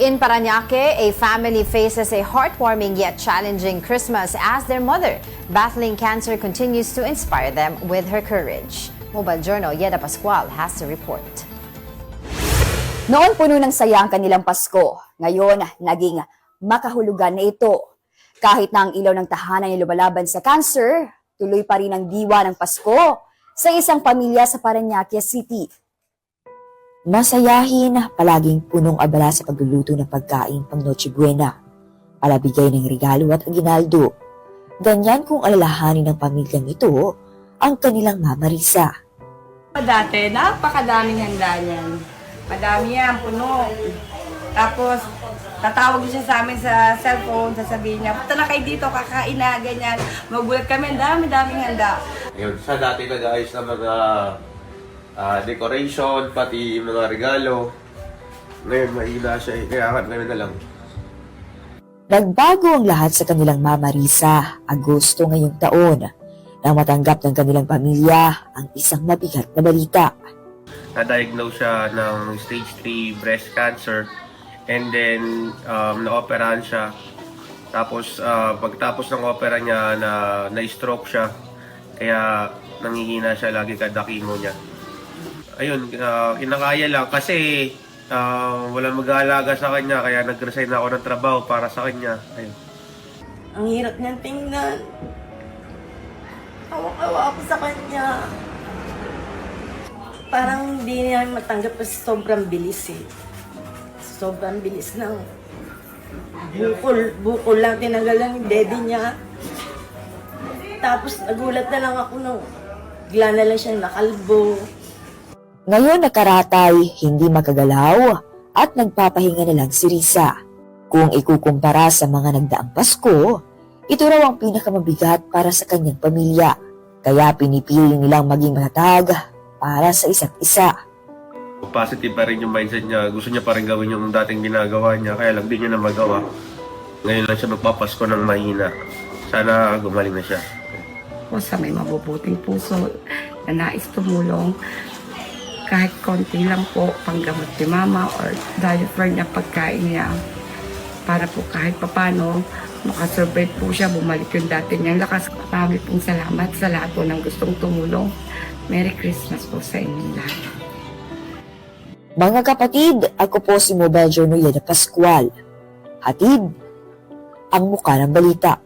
In Parañaque, a family faces a heartwarming yet challenging Christmas as their mother, battling cancer, continues to inspire them with her courage. Mobile Journal Yeda Pascual has the report. Noon puno ng saya ang kanilang Pasko. Ngayon, naging makahulugan na ito. Kahit na ang ilaw ng tahanan ay lumalaban sa cancer, tuloy pa rin ang diwa ng Pasko sa isang pamilya sa Parañaque City. Masayahin, palaging punong abala sa pagluluto ng pagkain pang Noche Buena, palabigay ng regalo at aginaldo. Ganyan kung alalahanin ng pamilyang ito ang kanilang Mama Risa. Dati, napakadaming handa niyan. Madami yan, puno. Tapos, tatawag siya sa amin sa cellphone, sasabihin niya, punta na kayo dito, kakain na, ganyan. Magulat kami, daming handa. Yun, siya dati nag-aayos ng mga decoration, pati mga regalo. Ngayon, mahina siya eh. Kaya kami na lang. Nagbago ang lahat sa kanilang Mama Risa, Agosto ngayong taon, nang matanggap ng kanilang pamilya ang isang mabigat na balita. Na-diagnose siya ng stage 3 breast cancer. And then, na-operahan siya. Tapos, pagtapos ng opera niya, na-stroke siya. Kaya, nangihina siya lagi kada chemo niya. Ayun, kinakaya lang kasi walang mag-aalaga sa kanya. Kaya nag-resign ako ng trabaho para sa kanya. Ayun. Ang hirap niyang tingnan. Awa-awa ako sa kanya. Parang hindi niya matanggap kasi sobrang bilis eh. Sobrang bilis ng bukol lang, tinanggal lang yung daddy niya. Tapos nagulat na lang ako nung bigla na lang siyang nakalbo. Ngayon nakaratay, hindi makagalaw at nagpapahinga na lang si Risa. Kung ikukumpara sa mga nagdaang Pasko, ito raw ang pinakamabigat para sa kanyang pamilya. Kaya pinipili nilang maging matatag para sa isa't isa. Positive pa rin yung mindset niya. Gusto niya pa rin gawin yung dating ginagawa niya. Kaya lang di niya na magawa. Ngayon lang siya magpapasko ng mahina. Sana gumaling na siya. O sa may mabubuting puso na nais tumulong, kahit konti lang po panggamot ni mama or diaper niya, pagkain niya, para po kahit papano makasurvive po siya, bumalik yung dati niyang lakas. Marami pong salamat sa lahat po ng gustong tumulong. Merry Christmas po sa inyong lahat. Mga kapatid, ako po si Mobile Journal Yeda Pascual. Hatid ang muka ng balita.